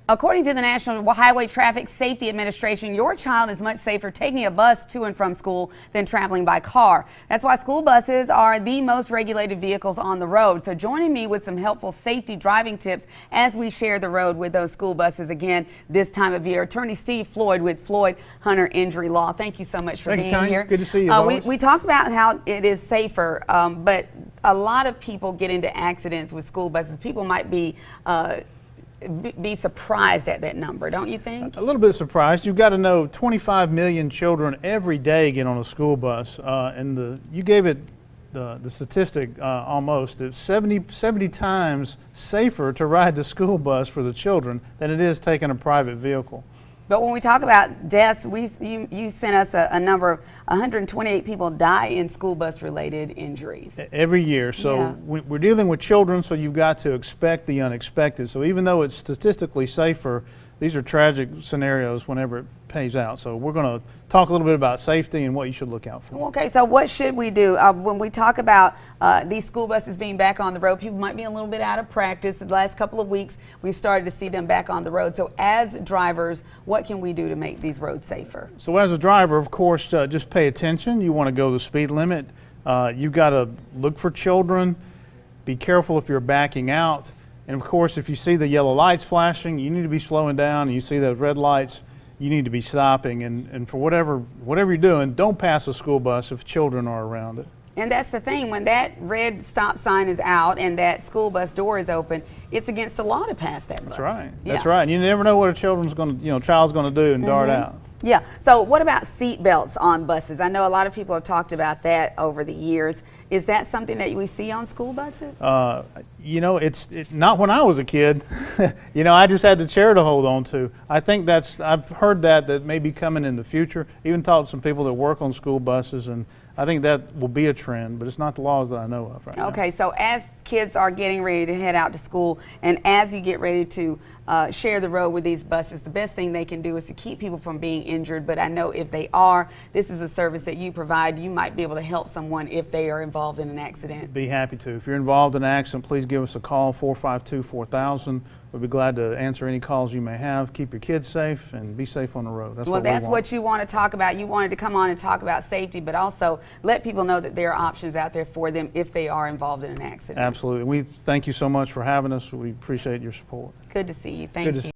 According to the National Highway Traffic Safety Administration, your child is much safer taking a bus to and from school than traveling by car. That's why school buses are the most regulated vehicles on the road. So joining me with some helpful safety driving tips as we share the road with those school buses again this time of year, Attorney Steve Floyd with Floyd Hunter Injury Law. Thank you so much for being Tonya. here. Good to see you. We talked about how it is safer, but a lot of people get into accidents with school buses. People might be surprised at that number, don't you think? A little bit surprised. You've got to know 25 million children every day get on a school bus, and you gave it the statistic almost. It's 70 times safer to ride the school bus for the children than it is taking a private vehicle. But when we talk about deaths, you sent us a number of 128 people die in school bus related injuries. Every year. So yeah. We're dealing with children, so you've got to expect the unexpected. So even though it's statistically safer, these are tragic scenarios whenever it pays out. So we're going to talk a little bit about safety and what you should look out for. Okay, so what should we do? When we talk about these school buses being back on the road, people might be a little bit out of practice. The last couple of weeks, we've started to see them back on the road. So as drivers, what can we do to make these roads safer? So as a driver, of course, just pay attention. You want to go the speed limit. You've got to look for children. Be careful if you're backing out. And of course, if you see the yellow lights flashing, you need to be slowing down, and you see those red lights, you need to be stopping. And for whatever you're doing, don't pass a school bus if children are around it. And that's the thing, when that red stop sign is out and that school bus door is open, it's against the law to pass that bus. That's right. Yeah. That's right. And you never know what a child's going to, child's going to do and dart out. Yeah. So what about seat belts on buses? I know a lot of people have talked about that over the years. Is that something that we see on school buses? It's not when I was a kid. I just had the chair to hold on to. I think I've heard that may be coming in the future. Even talked to some people that work on school buses, and I think that will be a trend, but it's not the laws that I know of right now. Okay, so as kids are getting ready to head out to school, and as you get ready to share the road with these buses, the best thing they can do is to keep people from being injured. But I know if they are, this is a service that you provide. You might be able to help someone if they are involved in an accident. Be happy to. If you're involved in an accident, please give us a call, 452-4000. We'll be glad to answer any calls you may have. Keep your kids safe and be safe on the road. That's what you want to talk about. You wanted to come on and talk about safety, but also let people know that there are options out there for them if they are involved in an accident. Absolutely. We thank you so much for having us. We appreciate your support. Good to see you. Thank you.